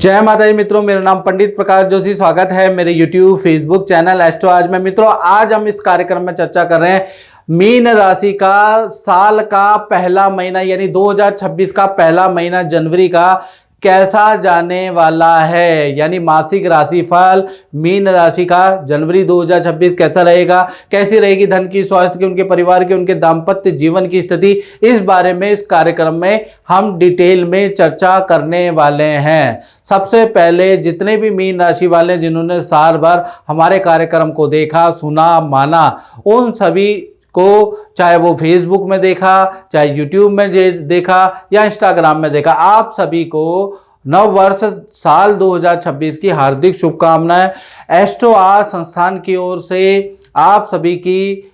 जय माता दी मित्रों, मेरा नाम पंडित प्रकाश जोशी। स्वागत है मेरे YouTube फेसबुक चैनल एस्ट्रो आज में। मित्रों, आज हम इस कार्यक्रम में चर्चा कर रहे हैं मीन राशि का साल का पहला महीना यानी 2026 का पहला महीना जनवरी का कैसा जाने वाला है, यानी मासिक राशिफल मीन राशि का जनवरी 2026 कैसा रहेगा, कैसी रहेगी धन की, स्वास्थ्य की, उनके परिवार की, उनके दाम्पत्य जीवन की स्थिति, इस बारे में इस कार्यक्रम में हम डिटेल में चर्चा करने वाले हैं। सबसे पहले जितने भी मीन राशि वाले जिन्होंने साल भर हमारे कार्यक्रम को देखा, सुना, माना, उन सभी को, चाहे वो फेसबुक में देखा, चाहे यूट्यूब में देखा या इंस्टाग्राम में देखा, आप सभी को नव वर्ष साल 2026 की हार्दिक शुभकामनाएं। एस्ट्रो आज संस्थान की ओर से आप सभी की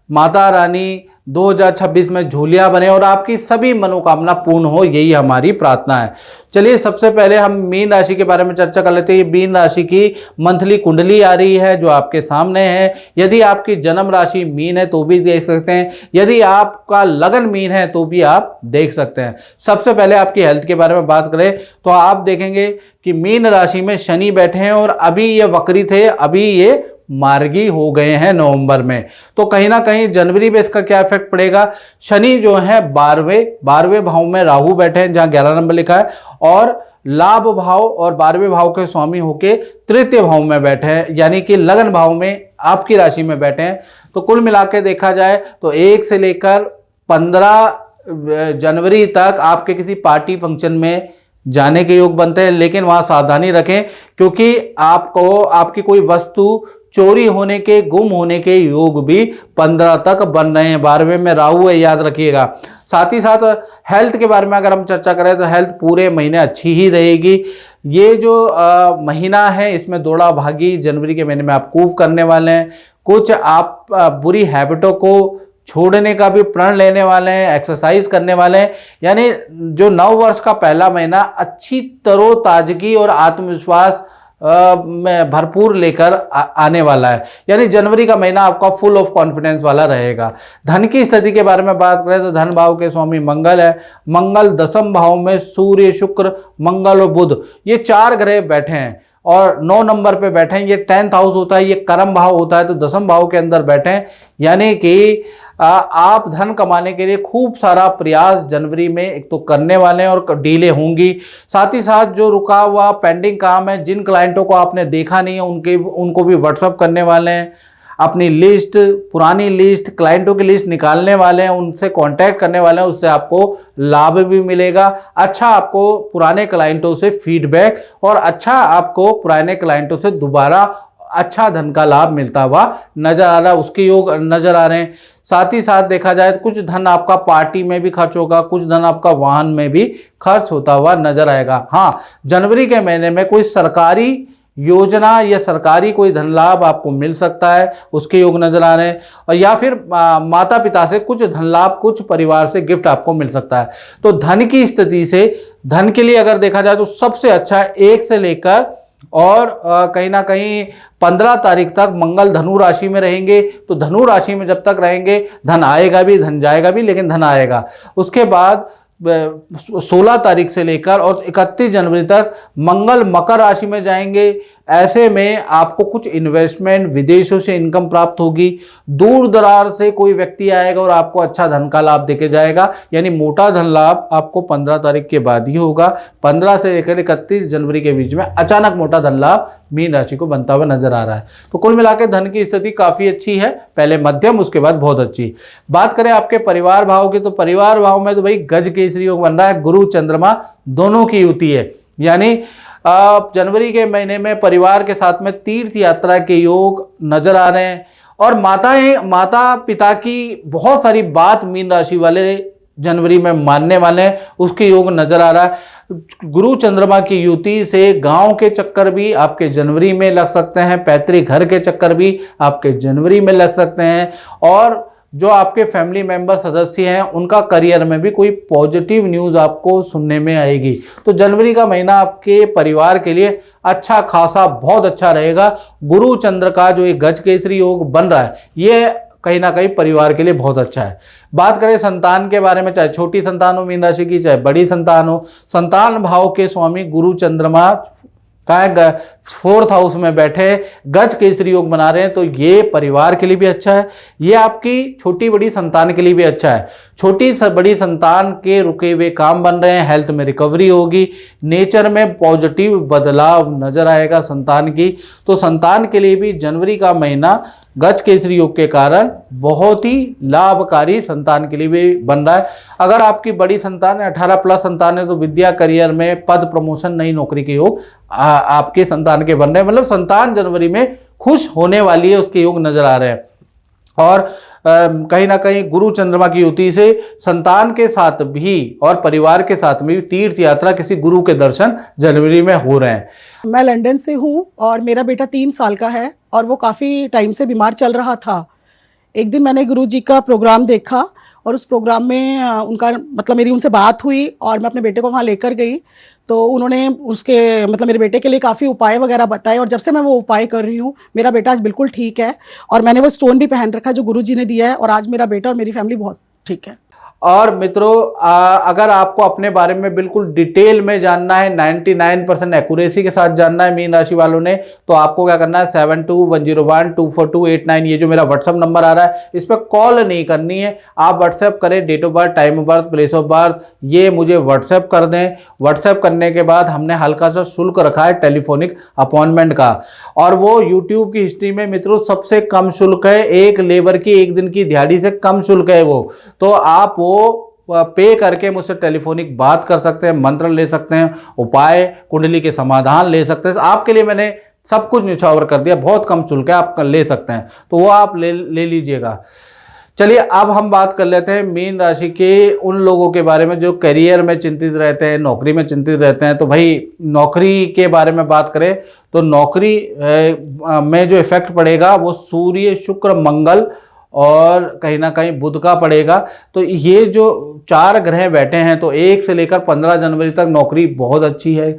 माता रानी 2026 में झूलियां बने और आपकी सभी मनोकामना पूर्ण हो, यही हमारी प्रार्थना है। चलिए सबसे पहले हम मीन राशि के बारे में चर्चा कर लेते हैं। ये मीन राशि की मंथली कुंडली आ रही है जो आपके सामने है। यदि आपकी जन्म राशि मीन है तो भी देख सकते हैं, यदि आपका लगन मीन है तो भी आप देख सकते हैं। सबसे पहले आपकी हेल्थ के बारे में बात करें तो आप देखेंगे कि मीन राशि में शनि बैठे हैं और अभी ये वक्री थे, अभी ये मार्गी हो गए हैं नवंबर में। तो कहीं ना कहीं जनवरी में इसका क्या इफेक्ट पड़ेगा। शनि जो है 12वें भाव में राहु बैठे हैं जहां 11 नंबर लिखा है, और लाभ भाव और 12वें भाव के स्वामी होके तृतीय भाव में बैठे हैं, यानी कि लगन भाव में आपकी राशि में बैठे हैं। तो कुल मिला के देखा जाए तो 1 से लेकर 15 जनवरी तक आपके किसी पार्टी फंक्शन में जाने के योग बनते हैं, लेकिन वहां सावधानी रखें क्योंकि आपको आपकी कोई वस्तु चोरी होने के, गुम होने के योग भी 15 तक बन रहे हैं। 12वें में राहु है, याद रखिएगा। साथ ही साथ हेल्थ के बारे में अगर हम चर्चा करें तो हेल्थ पूरे महीने अच्छी ही रहेगी। ये जो महीना है इसमें दौड़ा भागी जनवरी के महीने में आप खूब करने वाले हैं। कुछ आप बुरी हैबिटों को छोड़ने का भी प्रण लेने वाले हैं, एक्सरसाइज करने वाले हैं, यानी जो नव वर्ष का पहला महीना अच्छी तरोताजगी और आत्मविश्वास में भरपूर लेकर आने वाला है। यानी जनवरी का महीना आपका फुल ऑफ कॉन्फिडेंस वाला रहेगा। धन की स्थिति के बारे में बात करें तो धन भाव के स्वामी मंगल है। मंगल 10वें भाव में सूर्य, शुक्र, मंगल और बुध, ये 4 ग्रह बैठे हैं और 9 नंबर पे बैठे हैं। ये 10th हाउस होता है, ये कर्म भाव होता है, तो 10वें भाव के अंदर बैठे हैं। यानी कि आप धन कमाने के लिए खूब सारा प्रयास जनवरी में एक तो करने वाले हैं और डीले होंगी। साथ ही साथ जो रुका हुआ पेंडिंग काम है, जिन क्लाइंटों को आपने देखा नहीं है उनको भी व्हाट्सअप करने वाले हैं। अपनी लिस्ट, पुरानी लिस्ट, क्लाइंटों की लिस्ट निकालने वाले हैं, उनसे कांटेक्ट करने वाले हैं। उससे आपको लाभ भी मिलेगा। अच्छा, आपको पुराने क्लाइंटों से फीडबैक और अच्छा आपको पुराने क्लाइंटों से दोबारा अच्छा धन का लाभ मिलता हुआ नजर आ रहा है, उसके योग नजर आ रहे हैं। साथ ही साथ देखा जाए तो कुछ धन आपका पार्टी में भी खर्च होगा, कुछ धन आपका वाहन में भी खर्च होता हुआ नजर आएगा। हाँ, जनवरी के महीने में कोई सरकारी योजना या सरकारी कोई धन लाभ आपको मिल सकता है, उसके योग नजर आ रहे हैं। और या फिर माता पिता से कुछ धन लाभ, कुछ परिवार से गिफ्ट आपको मिल सकता है। तो धन की स्थिति से, धन के लिए अगर देखा जाए तो सबसे अच्छा 1 से लेकर और कहीं ना कहीं 15 तारीख तक मंगल धनु राशि में रहेंगे। तो धनु राशि में जब तक रहेंगे धन आएगा भी, धन जाएगा भी, लेकिन धन आएगा। उसके बाद 16 तारीख से लेकर और 31 जनवरी तक मंगल मकर राशि में जाएंगे। ऐसे में आपको कुछ इन्वेस्टमेंट, विदेशों से इनकम प्राप्त होगी। दूर दरार से कोई व्यक्ति आएगा और आपको अच्छा धन का लाभ देके जाएगा। यानी मोटा धन लाभ आपको 15 तारीख के बाद ही होगा। 15 से लेकर 31 जनवरी के बीच में अचानक मोटा धन लाभ मीन राशि को बनता हुआ नजर आ रहा है। तो कुल मिलाकर धन की स्थिति काफी अच्छी है, पहले मध्यम, उसके बाद बहुत अच्छी। बात करें आपके परिवार भाव की तो परिवार भाव में तो भाई गज केसरी योग बन रहा है। गुरु चंद्रमा दोनों की युति है, यानी जनवरी के महीने में परिवार के साथ में तीर्थ यात्रा के योग नजर आ रहे हैं। और माता पिता की बहुत सारी बात मीन राशि वाले जनवरी में मानने वाले हैं, उसके योग नजर आ रहा है। गुरु चंद्रमा की युति से गांव के चक्कर भी आपके जनवरी में लग सकते हैं, पैतृक घर के चक्कर भी आपके जनवरी में लग सकते हैं। और जो आपके फैमिली मेंबर सदस्य हैं उनका करियर में भी कोई पॉजिटिव न्यूज़ आपको सुनने में आएगी। तो जनवरी का महीना आपके परिवार के लिए अच्छा खासा बहुत अच्छा रहेगा। गुरु चंद्र का जो एक गज केसरी योग बन रहा है, ये कहीं ना कहीं परिवार के लिए बहुत अच्छा है। बात करें संतान के बारे में, चाहे छोटी संतान हो मीन राशि की, चाहे बड़ी संतान हो, संतान भाव के स्वामी गुरु चंद्रमा का 4th हाउस में बैठे गज केसरी योग बना रहे हैं, तो ये परिवार के लिए भी अच्छा है, ये आपकी छोटी बड़ी संतान के लिए भी अच्छा है। छोटी बड़ी संतान के रुके हुए काम बन रहे हैं, हेल्थ में रिकवरी होगी, नेचर में पॉजिटिव बदलाव नजर आएगा संतान की। तो संतान के लिए भी जनवरी का महीना गज केसरी योग के कारण बहुत ही लाभकारी संतान के लिए भी बन रहा है। अगर आपकी बड़ी संतान है, 18+ संतान है, तो विद्या करियर में पद प्रमोशन नई नौकरी के योग आपके संतान के बन रहे हैं। मतलब संतान जनवरी में खुश होने वाली है, उसके योग नजर आ रहे हैं। और कहीं ना कहीं गुरु चंद्रमा की युति से संतान के साथ भी और परिवार के साथ में भी तीर्थ यात्रा, किसी गुरु के दर्शन जनवरी में हो रहे हैं। मैं लंदन से हूँ और मेरा बेटा 3 साल का है और वो काफ़ी टाइम से बीमार चल रहा था। एक दिन मैंने गुरुजी का प्रोग्राम देखा और उस प्रोग्राम में उनका मतलब मेरी उनसे बात हुई और मैं अपने बेटे को वहाँ लेकर गई, तो उन्होंने उसके मतलब मेरे बेटे के लिए काफ़ी उपाय वगैरह बताए और जब से मैं वो उपाय कर रही हूँ मेरा बेटा आज बिल्कुल ठीक है और मैंने वो स्टोन भी पहन रखा है जो गुरुजी ने दिया है और आज मेरा बेटा और मेरी फैमिली बहुत ठीक है। और मित्रों, अगर आपको अपने बारे में बिल्कुल डिटेल में जानना है, 99% एक्यूरेसी के साथ जानना है मीन राशि वालों ने, तो आपको क्या करना है, 7210124289 ये जो मेरा व्हाट्सअप नंबर आ रहा है, इस पर कॉल नहीं करनी है, आप व्हाट्सएप करें, date of birth, time of birth, place of birth, ये मुझे व्हाट्सएप कर दें। व्हाट्सएप करने के बाद हमने हल्का सा शुल्क रखा है टेलीफोनिक अपॉइंटमेंट का, और वो यूट्यूब की हिस्ट्री में मित्रों सबसे कम शुल्क है, एक लेबर की एक दिन की दिहाड़ी से कम शुल्क है वो। तो आप वो पे करके मुझसे टेलीफोनिक बात कर सकते हैं, मंत्र ले सकते हैं, उपाय कुंडली के समाधान ले सकते हैं। आपके लिए मैंने सब कुछ निछावर कर दिया, बहुत कम शुल्क है, आप ले सकते हैं, तो वो आप ले लीजिएगा। चलिए अब हम बात कर लेते हैं मीन राशि के उन लोगों के बारे में जो करियर में चिंतित रहते हैं, नौकरी में चिंतित रहते हैं। तो भाई नौकरी के बारे में बात करें तो नौकरी में जो इफेक्ट पड़ेगा वो सूर्य, शुक्र, मंगल और कहीं ना कहीं बुध का पड़ेगा। तो ये जो 4 ग्रह बैठे हैं, तो 1 से लेकर 15 जनवरी तक नौकरी बहुत अच्छी है।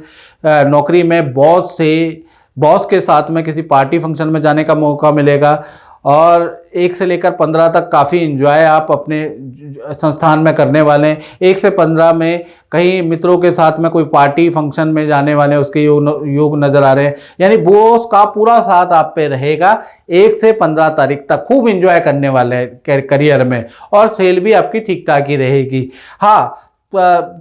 नौकरी में बॉस के साथ में किसी पार्टी फंक्शन में जाने का मौका मिलेगा और 1 से लेकर 15 तक काफ़ी एंजॉय आप अपने संस्थान में करने वाले हैं। 1 से 15 में कहीं मित्रों के साथ में कोई पार्टी फंक्शन में जाने वाले हैं, उसके योग नज़र आ रहे हैं। यानी बॉस का पूरा साथ आप पे रहेगा। 1 से 15 तारीख तक खूब एंजॉय करने वाले हैं करियर में, और सेल भी आपकी ठीक ठाक ही रहेगी। हाँ,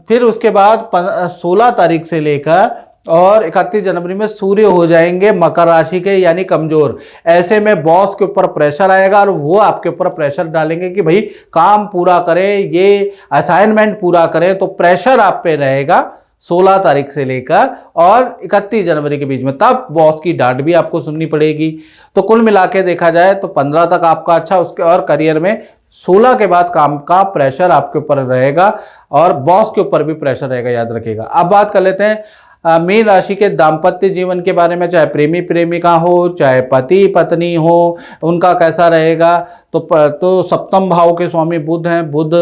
फिर उसके बाद 16 तारीख से लेकर और 31 जनवरी में सूर्य हो जाएंगे मकर राशि के, यानी कमजोर। ऐसे में बॉस के ऊपर प्रेशर आएगा और वो आपके ऊपर प्रेशर डालेंगे कि भाई काम पूरा करें, ये असाइनमेंट पूरा करें। तो प्रेशर आप पे रहेगा 16 तारीख से लेकर और 31 जनवरी के बीच में, तब बॉस की डांट भी आपको सुननी पड़ेगी। तो कुल मिला के देखा जाए तो 15 तक आपका अच्छा, उसके और करियर में 16 के बाद काम का प्रेशर आपके ऊपर रहेगा और बॉस के ऊपर भी प्रेशर रहेगा, याद रखिएगा। अब बात कर लेते हैं मीन राशि के दाम्पत्य जीवन के बारे में, चाहे प्रेमी प्रेमिका हो, चाहे पति पत्नी हो, उनका कैसा रहेगा। तो सप्तम भाव के स्वामी बुध हैं। बुध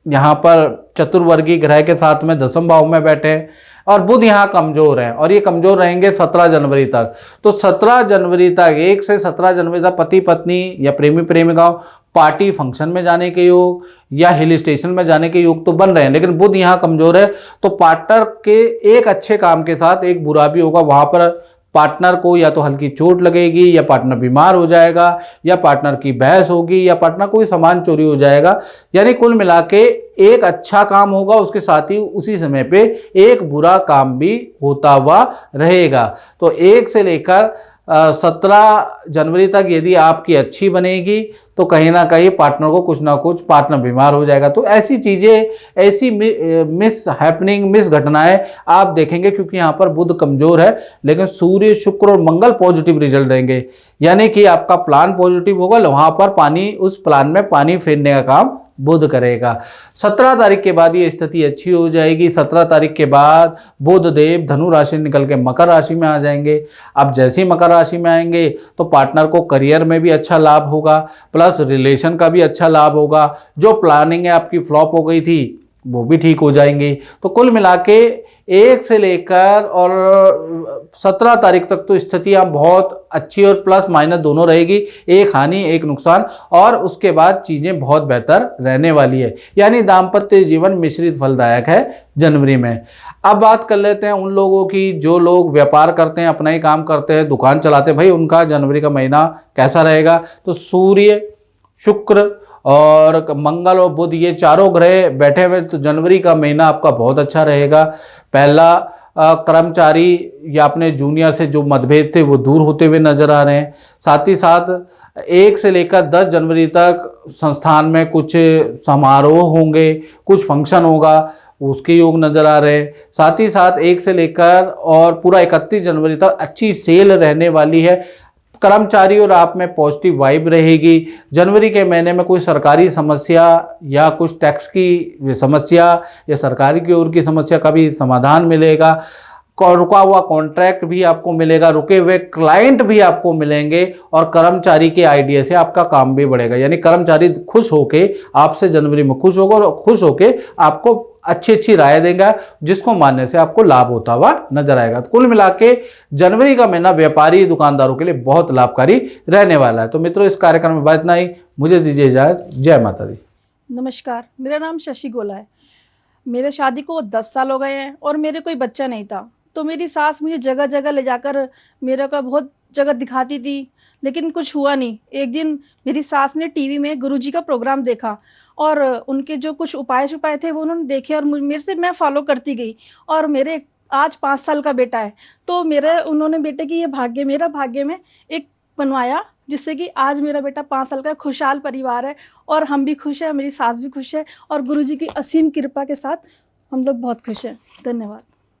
यहाँ पर चतुर्वर्गीय ग्रह के साथ में 10वें भाव में बैठे हैं और बुध यहाँ कमजोर हैं और ये कमजोर रहेंगे 17 जनवरी तक। तो 17 जनवरी तक, 1 से 17 जनवरी तक पति पत्नी या प्रेमी प्रेमिका पार्टी फंक्शन में जाने के योग या हिल स्टेशन में जाने के योग तो बन रहे हैं, लेकिन बुध यहाँ कमजोर है। तो पार्टनर के एक अच्छे काम के साथ एक बुरा भी होगा। वहाँ पर पार्टनर को या तो हल्की चोट लगेगी, या पार्टनर बीमार हो जाएगा, या पार्टनर की बहस होगी, या पार्टनर कोई सामान चोरी हो जाएगा। यानी कुल मिला के एक अच्छा काम होगा, उसके साथ ही उसी समय पे एक बुरा काम भी होता हुआ रहेगा। तो 1 से लेकर 17 जनवरी तक यदि आपकी अच्छी बनेगी तो कहीं ना कहीं पार्टनर को कुछ ना कुछ, पार्टनर बीमार हो जाएगा। तो ऐसी चीज़ें, ऐसी मिस घटनाएं आप देखेंगे, क्योंकि यहाँ पर बुध कमजोर है, लेकिन सूर्य, शुक्र और मंगल पॉजिटिव रिजल्ट देंगे। यानी कि आपका प्लान पॉजिटिव होगा, वहाँ पर पानी, उस प्लान में पानी फेरने का काम बुध करेगा। 17 तारीख के बाद ये स्थिति अच्छी हो जाएगी। 17 तारीख के बाद बुध देव धनु राशि निकल के मकर राशि में आ जाएंगे। अब जैसे ही मकर राशि में आएंगे तो पार्टनर को करियर में भी अच्छा लाभ होगा, प्लस रिलेशन का भी अच्छा लाभ होगा। जो प्लानिंग है आपकी फ्लॉप हो गई थी वो भी ठीक हो जाएंगी। तो कुल मिला के 1 से लेकर और 17 तारीख तक तो स्थितियां बहुत अच्छी और प्लस माइनस दोनों रहेगी, एक हानि एक नुकसान, और उसके बाद चीज़ें बहुत बेहतर रहने वाली है। यानी दाम्पत्य जीवन मिश्रित फलदायक है जनवरी में। अब बात कर लेते हैं उन लोगों की जो लोग व्यापार करते हैं, अपना ही काम करते हैं, दुकान चलाते हैं, भाई उनका जनवरी का महीना कैसा रहेगा। तो सूर्य, शुक्र और मंगल और बुध ये चारों ग्रह बैठे हुए, तो जनवरी का महीना आपका बहुत अच्छा रहेगा। पहला कर्मचारी या अपने जूनियर से जो मतभेद थे वो दूर होते हुए नजर आ रहे हैं। साथ ही साथ 1 से लेकर 10 जनवरी तक संस्थान में कुछ समारोह होंगे, कुछ फंक्शन होगा, उसके योग नजर आ रहे हैं। साथ ही साथ 1 से लेकर और पूरा 31 जनवरी तक अच्छी सेल रहने वाली है। कर्मचारी और आप में पॉजिटिव वाइब रहेगी। जनवरी के महीने में कोई सरकारी समस्या या कुछ टैक्स की समस्या या सरकारी की ओर की समस्या का भी समाधान मिलेगा। रुका हुआ कॉन्ट्रैक्ट भी आपको मिलेगा, रुके हुए क्लाइंट भी आपको मिलेंगे, और कर्मचारी के आइडिया से आपका काम भी बढ़ेगा। यानी कर्मचारी खुश होके आपसे जनवरी में खुश होगा और खुश होके आपको अच्छी राय देगा, जिसको मानने से आपको लाभ होता हुआ नजर आएगा। तो कुल मिला के जनवरी का महीना व्यापारी दुकानदारों के लिए बहुत लाभकारी रहने वाला है। तो मित्रों, इस कार्यक्रम में बात इतना ही, मुझे दीजिए इजाजत। जय माता दी। नमस्कार, मेरा नाम शशि गोला है। मेरे शादी को 10 साल हो गए हैं और मेरे कोई बच्चा नहीं था। तो मेरी सास मुझे जगह जगह ले जाकर मेरे को बहुत जगह दिखाती थी, लेकिन कुछ हुआ नहीं। एक दिन मेरी सास ने टीवी में गुरुजी का प्रोग्राम देखा और उनके जो कुछ उपाय थे वो उन्होंने देखे और मेरे से मैं फॉलो करती गई। और मेरे आज 5 साल का बेटा है, तो उन्होंने बेटे की मेरा भाग्य में एक बनवाया, जिससे कि आज मेरा बेटा 5 साल का खुशहाल परिवार है और हम भी खुश हैं, मेरी सास भी खुश है और गुरुजी की असीम कृपा के साथ हम लोग बहुत खुश हैं। धन्यवाद।